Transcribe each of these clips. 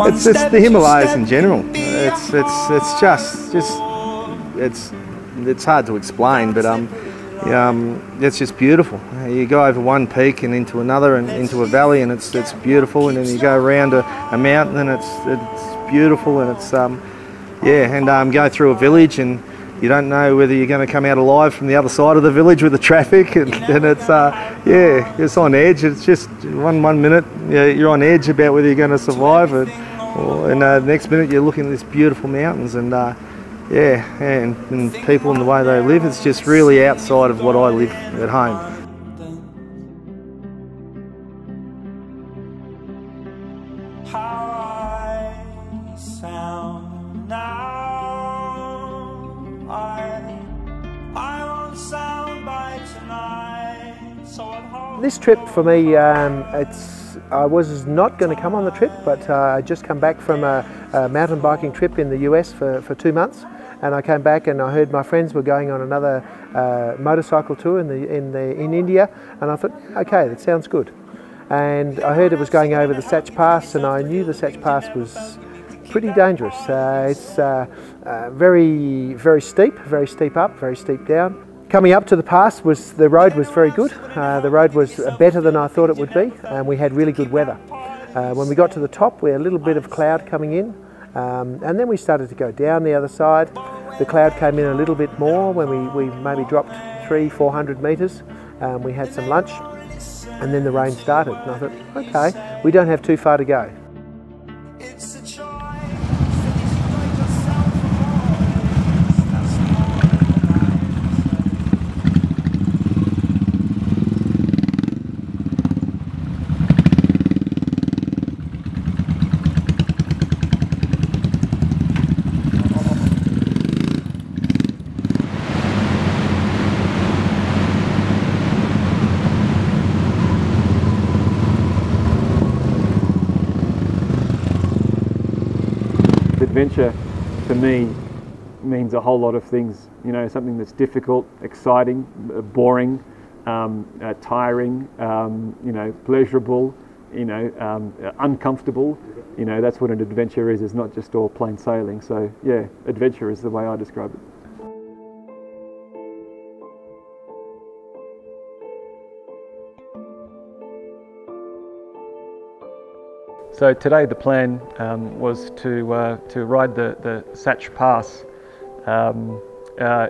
It's the Himalayas in general. It's hard to explain, but it's just beautiful. You go over one peak and into another and into a valley, and it's beautiful. And then you go around a mountain, and it's beautiful. And it's go through a village, and you don't know whether you're going to come out alive from the other side of the village with the traffic, and it's on edge. It's just one minute you're on edge about whether you're going to survive it, and the next minute you're looking at these beautiful mountains, and people and the way they live. It's just really outside of what I live at home. This trip for me, I was not going to come on the trip, but I just come back from a mountain biking trip in the US for 2 months, and I came back and I heard my friends were going on another motorcycle tour in India, and I thought, okay, that sounds good. And I heard it was going over the Satch Pass, and I knew the Satch Pass was pretty dangerous. It's very steep up, very steep down. Coming up to the pass, the road was very good. The road was better than I thought it would be, and we had really good weather. When we got to the top, we had a little bit of cloud coming in, and then we started to go down the other side. The cloud came in a little bit more when we maybe dropped 300-400 metres. We had some lunch, and then the rain started. And I thought, okay, we don't have too far to go. Adventure to me means a whole lot of things, something that's difficult, exciting, boring, tiring, pleasurable, uncomfortable. That's what an adventure is. It's not just all plain sailing. So yeah, adventure is the way I describe it. So today the plan was to ride the Satch Pass. I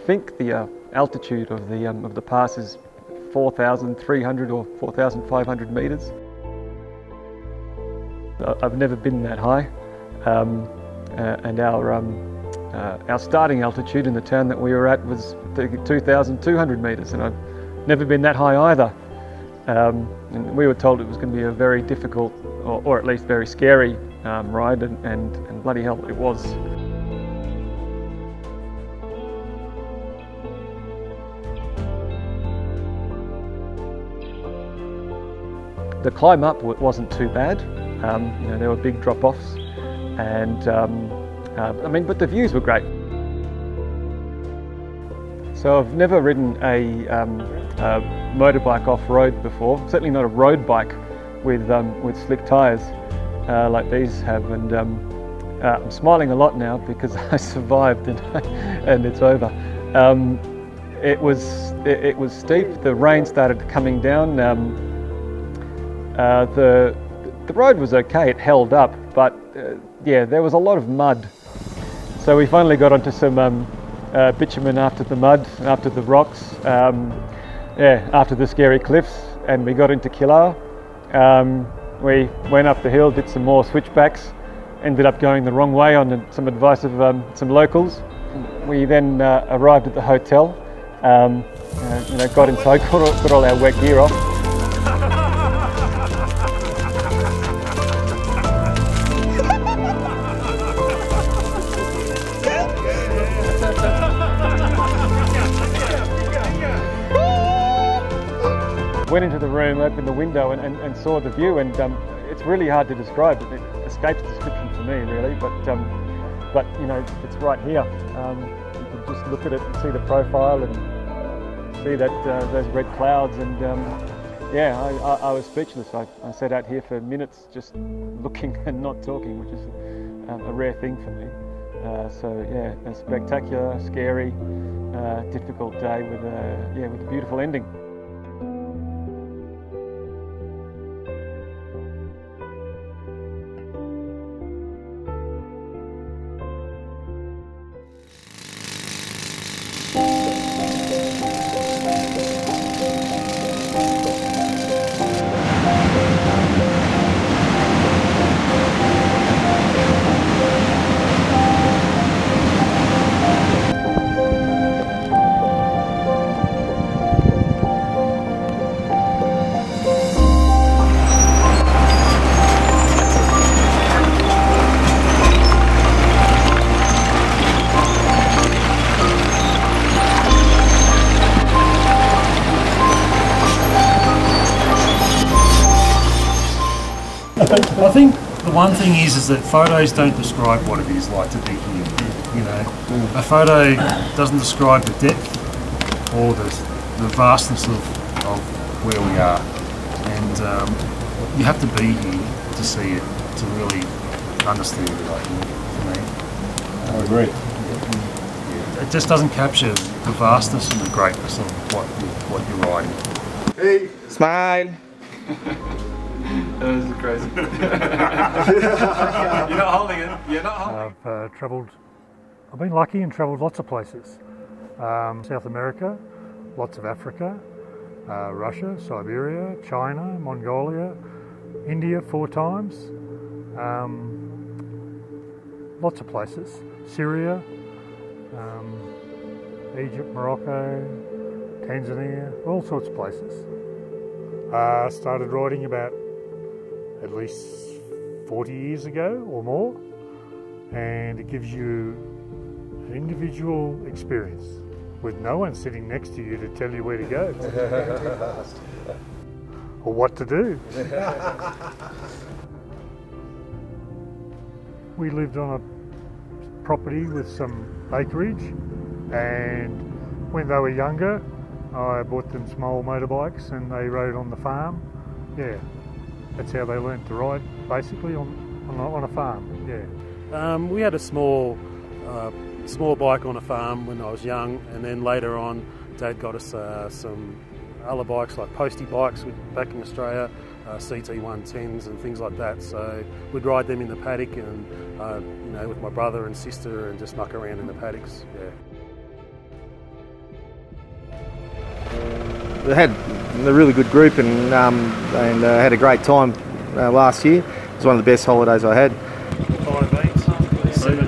think the altitude of the pass is 4,300 or 4,500 metres. I've never been that high, and our starting altitude in the town that we were at was 2,200 metres, and I've never been that high either. And we were told it was going to be a very difficult, or at least very scary ride, and bloody hell it was. The climb up wasn't too bad. There were big drop-offs, and but the views were great. So I've never ridden a motorbike off-road before, certainly not a road bike with slick tyres like these have, and I'm smiling a lot now because I survived and it's over. It was steep. The rain started coming down. The road was okay, it held up, but there was a lot of mud. So we finally got onto some bitumen after the mud, after the rocks, after the scary cliffs, and we got into Killer. We went up the hill, did some more switchbacks, ended up going the wrong way on some advice of some locals. We then arrived at the hotel, got inside, got all our wet gear off. Went into the room, opened the window and saw the view, and it's really hard to describe. It escapes description for me, really, but it's right here. You can just look at it and see the profile, and see that those red clouds, and yeah, I was speechless. I sat out here for minutes just looking and not talking, which is a rare thing for me. So yeah, a spectacular, scary, difficult day with a beautiful ending. I think the one thing is that photos don't describe what it is like to be here. You know, a photo doesn't describe the depth or the vastness of where we are, and you have to be here to see it to really understand it. I think, for me, I agree. It just doesn't capture the vastness and the greatness of what you're riding. Hey, smile. That was crazy. You're not holding it. You're not holding it. I've been lucky and travelled lots of places. South America, lots of Africa, Russia, Siberia, China, Mongolia, India 4 times, lots of places. Syria, Egypt, Morocco, Tanzania, all sorts of places. I started riding about at least 40 years ago or more, and it gives you an individual experience with no one sitting next to you to tell you where to go or what to do. We lived on a property with some acreage, and when they were younger I bought them small motorbikes and they rode on the farm. Yeah, that's how they learned to ride, basically on a farm. Yeah. We had a small bike on a farm when I was young, and then later on Dad got us some other bikes like postie bikes back in Australia, CT110s and things like that. So we'd ride them in the paddock and you know, with my brother and sister, and just muck around in the paddocks. Yeah. We had a really good group and had a great time last year. It was one of the best holidays I had. 5/8,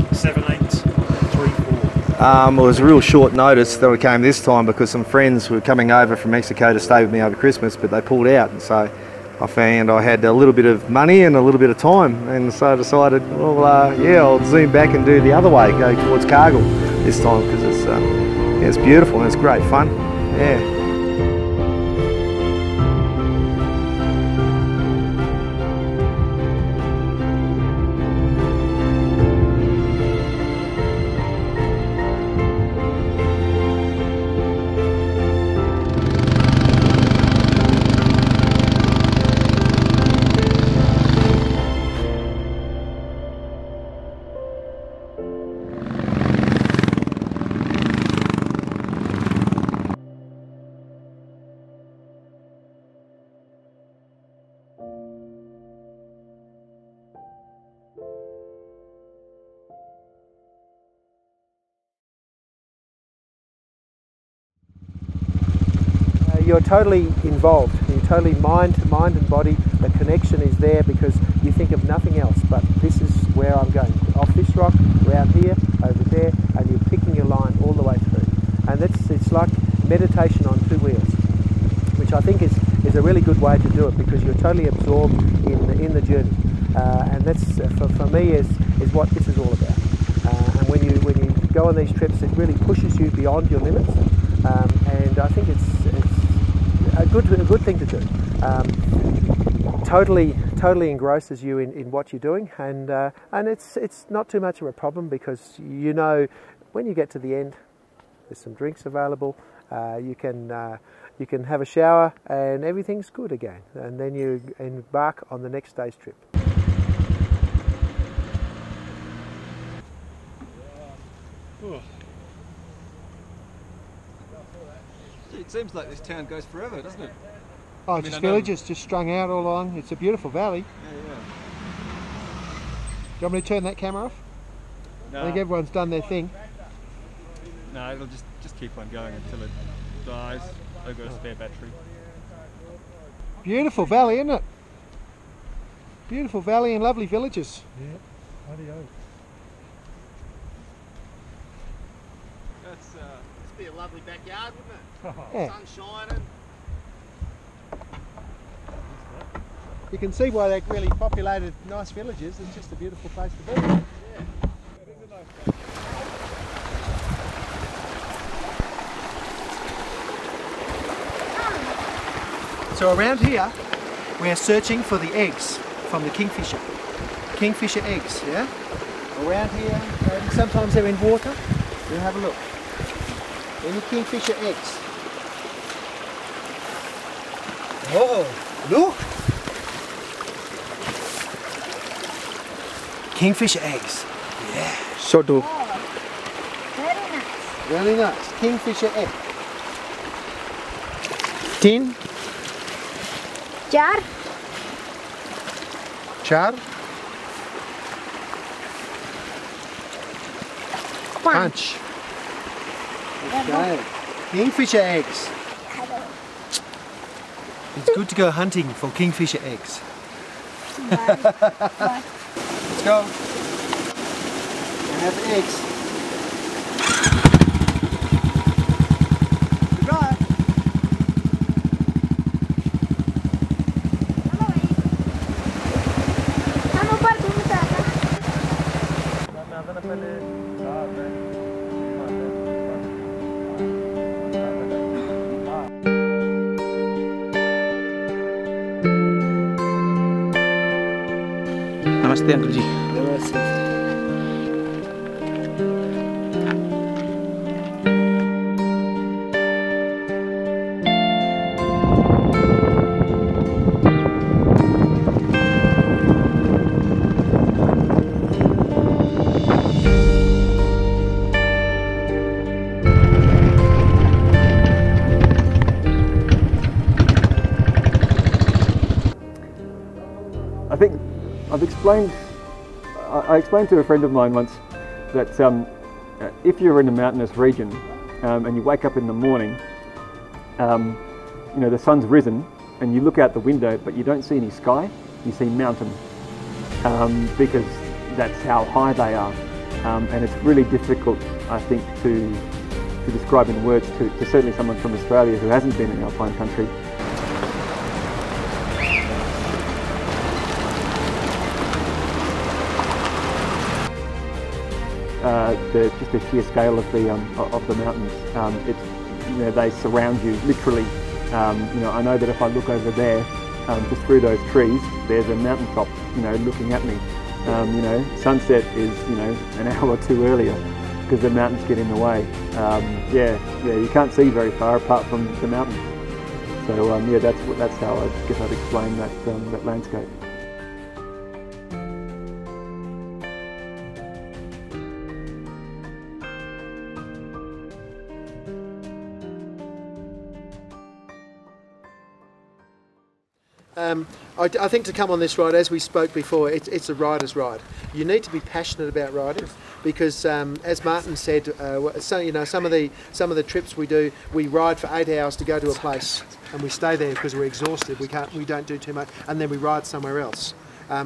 7/8, 3/4. It was a real short notice that we came this time because some friends were coming over from Mexico to stay with me over Christmas, but they pulled out, and so I found I had a little bit of money and a little bit of time, and so I decided, well, yeah, I'll zoom back and do the other way, go towards Cargill this time, because it's beautiful and it's great fun. Yeah. You're totally involved. You're totally mind and body. The connection is there because you think of nothing else but this is where I'm going. Off this rock, around here, over there, and you're picking your line all the way through. And it's like meditation on 2 wheels, which I think is a really good way to do it because you're totally absorbed in the journey. And that's for me is what this is all about. And when you go on these trips, it really pushes you beyond your limits. And I think it's a good thing to do. Totally engrosses you in what you're doing, and it's not too much of a problem because you know when you get to the end, there's some drinks available, You can have a shower and everything's good again, and then you embark on the next day's trip. It seems like this town goes forever, doesn't it? Oh, just villages just strung out all along. It's a beautiful valley. Yeah. Do you want me to turn that camera off? No. I think everyone's done their thing. No, it'll just keep on going until it dies. I've got a spare battery. Beautiful valley, isn't it? Beautiful valley and lovely villages. Yeah, adios. That's must be a lovely backyard, wouldn't it? Yeah. Sun shining. You can see why they're really populated, nice villages. It's just a beautiful place to be. Yeah. So around here, we're searching for the eggs from the kingfisher. Kingfisher eggs, yeah? Around here, and sometimes they're in water. We'll have a look. Any kingfisher eggs? Oh, look! Kingfisher eggs. Yeah. Sodo. Very nice. Very nice. Kingfisher egg. Tin. Jar. Char. Punch. Okay. Kingfisher eggs. It's good to go hunting for kingfisher eggs. Let's go. And have the eggs. Goodbye. नमस्ते uncle ji. I think I explained to a friend of mine once that if you're in a mountainous region and you wake up in the morning, you know, the sun's risen and you look out the window but you don't see any sky, you see mountain, because that's how high they are, and it's really difficult, I think, to describe in words to certainly someone from Australia who hasn't been in alpine country. Just the sheer scale of the mountains. It's, you know, they surround you literally. You know, I know that if I look over there, just through those trees, there's a mountaintop, you know, looking at me. You know, sunset is, you know, an hour or two earlier because the mountains get in the way. Yeah, you can't see very far apart from the mountains. So yeah, that's how I guess I'd explain that landscape. I think to come on this ride, as we spoke before, it's a rider's ride. You need to be passionate about riding because, as Martin said, so, you know, some of the trips we do, we ride for 8 hours to go to a place, and we stay there because we're exhausted. We don't do too much, and then we ride somewhere else.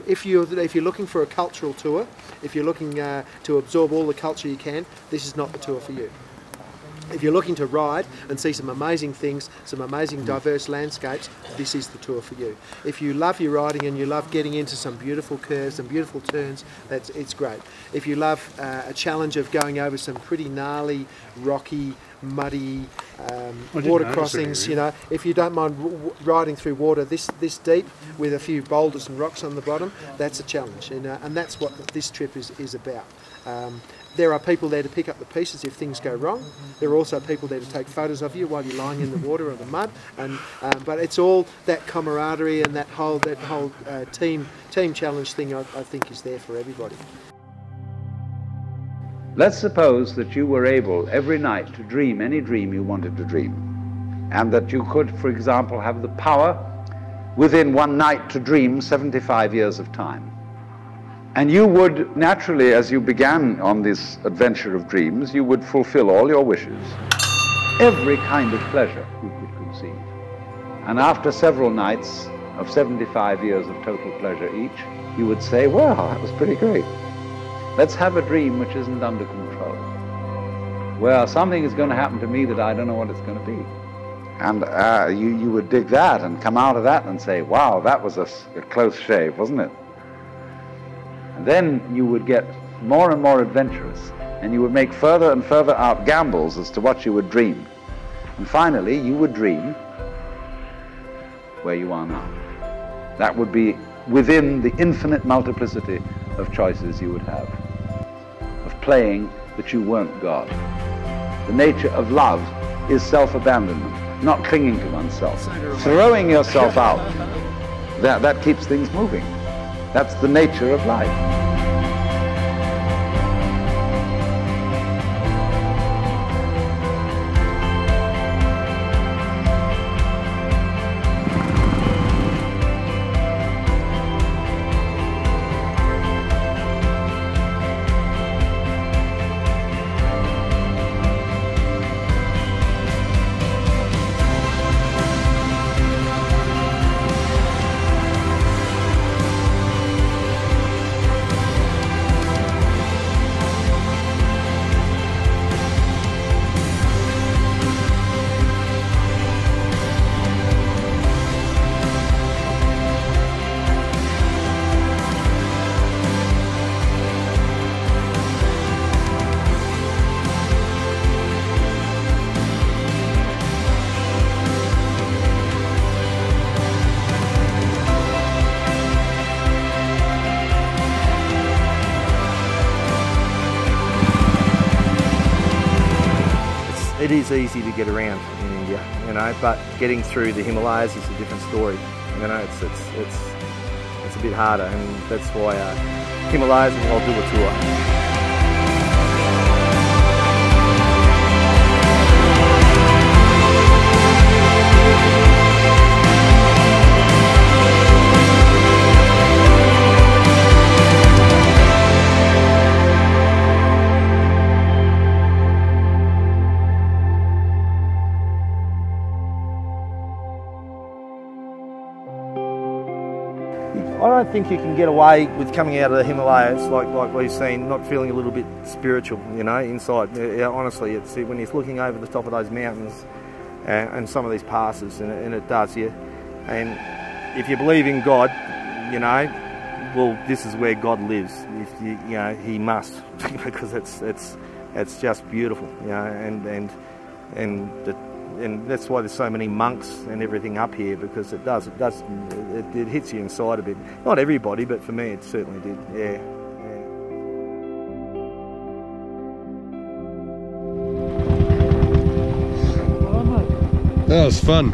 If you're looking for a cultural tour, if you're looking to absorb all the culture you can, this is not the tour for you. If you're looking to ride and see some amazing things, some amazing diverse landscapes, this is the tour for you. If you love your riding and you love getting into some beautiful curves and beautiful turns, it's great. If you love a challenge of going over some pretty gnarly, rocky, muddy water crossings, you know, if you don't mind riding through water this deep with a few boulders and rocks on the bottom, that's a challenge, and that's what this trip is about. There are people there to pick up the pieces if things go wrong. There are also people there to take photos of you while you're lying in the water or the mud. And but it's all that camaraderie and that whole team challenge thing. I think is there for everybody. Let's suppose that you were able every night to dream any dream you wanted to dream, and that you could, for example, have the power within one night to dream 75 years of time. And you would naturally, as you began on this adventure of dreams, you would fulfill all your wishes, every kind of pleasure you could conceive. And after several nights of 75 years of total pleasure each, you would say, well, that was pretty great. Let's have a dream which isn't under control, where something is going to happen to me that I don't know what it's going to be. And you would dig that and come out of that and say, wow, that was a close shave, wasn't it? And then you would get more and more adventurous, and you would make further and further out gambles as to what you would dream. And finally, you would dream where you are now. That would be within the infinite multiplicity of choices you would have, of playing that you weren't God. The nature of love is self-abandonment, not clinging to oneself, throwing yourself out. That keeps things moving. That's the nature of life. It is easy to get around in India, you know, but getting through the Himalayas is a different story. You know, it's a bit harder, and that's why Himalayas, I'll do a tour. I don't think you can get away with coming out of the Himalayas like we've seen, not feeling a little bit spiritual, you know, inside. Honestly, it's when you're looking over the top of those mountains and some of these passes, and it does, yeah. And if you believe in God, you know, well, this is where God lives. If you know, He must, because it's just beautiful, you know, and that's why there's so many monks and everything up here, because it hits you inside a bit. Not everybody, but for me it certainly did, yeah. That was fun.